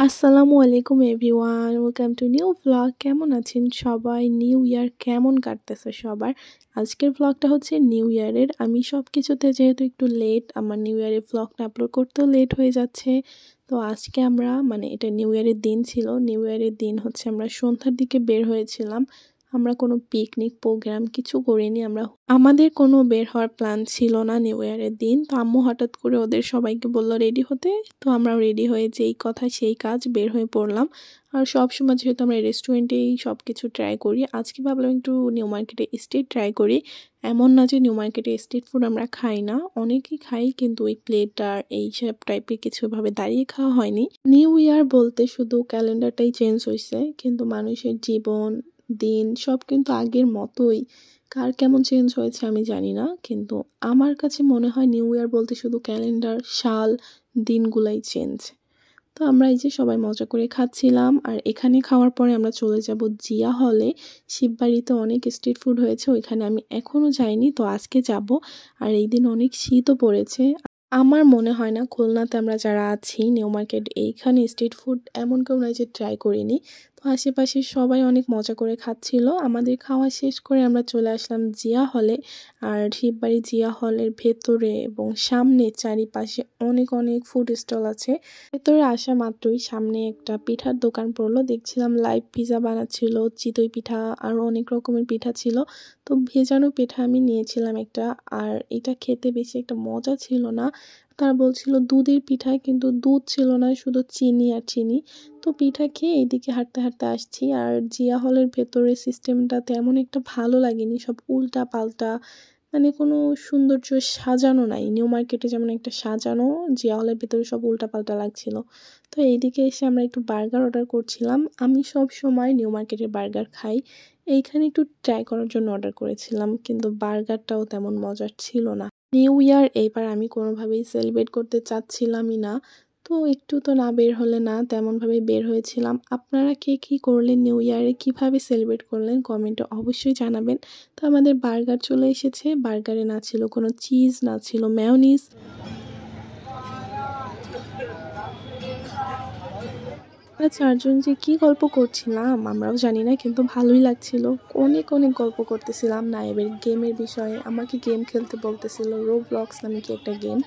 আসসালামু আলাইকুম everyone, welcome to new vlog. কেমন আছেন সবাই? নিউ ইয়ার কেমন কাটতেছে সবার? আজকের ভ্লগটা হচ্ছে নিউ ইয়ারের। আমি সব কিছুতে যেহেতু একটু লেট, আমার নিউ ইয়ারের ভ্লগটা আপলোড করতেও লেট হয়ে যাচ্ছে। তো আজকে আমরা এটা নিউ ইয়ারের দিন ছিল। নিউ ইয়ারের দিন হচ্ছে আমরা সন্ধ্যার দিকে বের হয়েছিলাম। আমরা কোনো পিকনিক প্রোগ্রাম কিছু করিনি। আমাদের কোনো বের হওয়ার প্ল্যান ছিল না নিউ ইয়ারের দিন। তো আম্মু হঠাৎ করে ওদের সবাইকে বলল রেডি হতে। তো আমরাও রেডি হয়ে যেই কথা সেই কাজ বের হয়ে পড়লাম। আর সব সময় যেহেতু আমরা রেস্টুরেন্টেই সব কিছু ট্রাই করি, আজকে ভাবলাম একটু নিউ মার্কেটে স্ট্রিট ট্রাই করি। এমন না যে নিউ মার্কেটে স্ট্রিট ফুড আমরা খাই না, অনেকেই খাই, কিন্তু ওই প্লেটার এইসব টাইপের কিছু ভাবে দাঁড়িয়ে খাওয়া হয়নি। নিউ ইয়ার বলতে শুধু ক্যালেন্ডারটাই চেঞ্জ হয়েছে, কিন্তু মানুষের জীবন দিন সব কিন্তু আগের মতোই। কার কেমন চেঞ্জ হয়েছে আমি জানি না, কিন্তু আমার কাছে মনে হয় নিউ ইয়ার বলতে শুধু ক্যালেন্ডার, সাল, দিনগুলাই চেঞ্জ। তো আমরা এই যে সবাই মজা করে খাচ্ছিলাম, আর এখানে খাওয়ার পরে আমরা চলে যাব জিয়া হলে। শিববাড়িতে অনেক স্ট্রিট ফুড হয়েছে, ওইখানে আমি এখনো যাইনি, তো আজকে যাব। আর এই দিন অনেক শীতও পড়েছে। আমার মনে হয় না খুলনাতে আমরা যারা আছি নিউ মার্কেট এইখানে স্ট্রিট ফুড এমন কেউ নাই যে ট্রাই করিনি। তো আশেপাশে সবাই অনেক মজা করে খাচ্ছিল। আমাদের খাওয়া শেষ করে আমরা চলে আসলাম জিয়া হলে। আর শিববাড়ি জিয়া হলের ভেতরে এবং সামনে চারিপাশে অনেক অনেক ফুড স্টল আছে। ভেতরে আসা মাত্রই সামনে একটা পিঠার দোকান পড়লো, দেখছিলাম লাইভ পিজা বানাচ্ছিল, চিতই পিঠা, আরও অনেক রকমের পিঠা ছিল। তো ভেজানো পিঠা আমি নিয়েছিলাম একটা, আর এটা খেতে বেশি একটা মজা ছিল না। তারা বলছিল দুধের পিঠা, কিন্তু দুধ ছিল না, শুধু চিনি আর চিনি। তো পিঠা খেয়ে এইদিকে হাঁটতে হাঁটতে আসছি। আর জিয়া হলের ভেতরে সিস্টেমটা তেমন একটা ভালো লাগেনি, সব উল্টা পাল্টা, কোনো সৌন্দর্য সাজানো নাই। নিউ মার্কেটে যেমন একটা সাজানো, জিয়া হলের ভেতরে সব উল্টা পাল্টা লাগছিল। তো এইদিকে এসে আমরা একটু বার্গার অর্ডার করছিলাম। আমি সব সময় নিউ মার্কেটের বার্গার খাই, এইখানে একটু ট্রাই করার জন্য অর্ডার করেছিলাম, কিন্তু বার্গারটাও তেমন মজার ছিল না। নিউ ইয়ার এইবার আমি কোনোভাবেই সেলিব্রেট করতে চাচ্ছিলামই না। তো একটু তো না বের হলে না, তেমনভাবেই বের হয়েছিলাম। আপনারা কে কী করলেন নিউ ইয়ারে, কীভাবে সেলিব্রেট করলেন কমেন্টে অবশ্যই জানাবেন। তো আমাদের বার্গার চলে এসেছে। বার্গারে না ছিল কোনো চিজ, না ছিল মেয়োনিজ। আমরা চারজন যে কি গল্প করছিলাম আমরাও জানি না, কিন্তু ভালোই লাগছিল। অনেক অনেক গল্প করতেছিলাম নায়েবের গেমের বিষয়ে। আমাকে গেম খেলতে বলতেছিল, রোবলক্স নামে কি একটা গেম।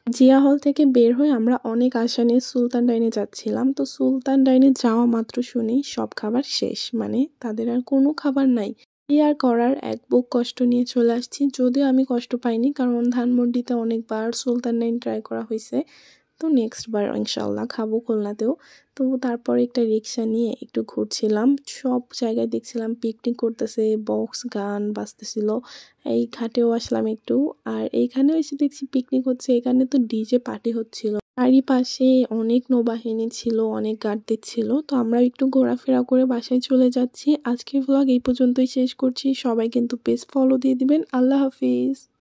জিয়া হল থেকে বের হয়ে আমরা অনেক আশা নিয়ে সুলতান ডাইনে যাচ্ছিলাম। তো সুলতান ডাইনে যাওয়া মাত্র শুনি সব খাবার শেষ, তাদের আর কোনো খাবার নাই। কি আর করার, এক বুক কষ্ট নিয়ে চলে আসছি। যদিও আমি কষ্ট পাইনি, কারণ ধানমন্ডিতে অনেকবার সুলতান ডাইন ট্রাই করা হয়েছে। তো নেক্সট বার ইনশাল্লাহ খাবো খুলনাতেও। তো তারপরে একটা রিক্সা নিয়ে একটু ঘুরছিলাম, সব জায়গায় দেখছিলাম পিকনিক করতেছে, বক্স গান বাজতেছিল। এই ঘাটেও আসলাম একটু, আর এইখানেও এসে দেখছি পিকনিক হচ্ছে। এখানে তো ডিজে পার্টি হচ্ছিল, চারিপাশে অনেক নৌবাহিনী ছিল, অনেক গার্ড দিচ্ছিল। তো আমরা একটু ঘোরাফেরা করে বাসায় চলে যাচ্ছি। আজকের ভ্লগ এই পর্যন্তই শেষ করছি। সবাই কিন্তু পেজ ফলো দিয়ে দিবেন। আল্লাহ হাফিজ।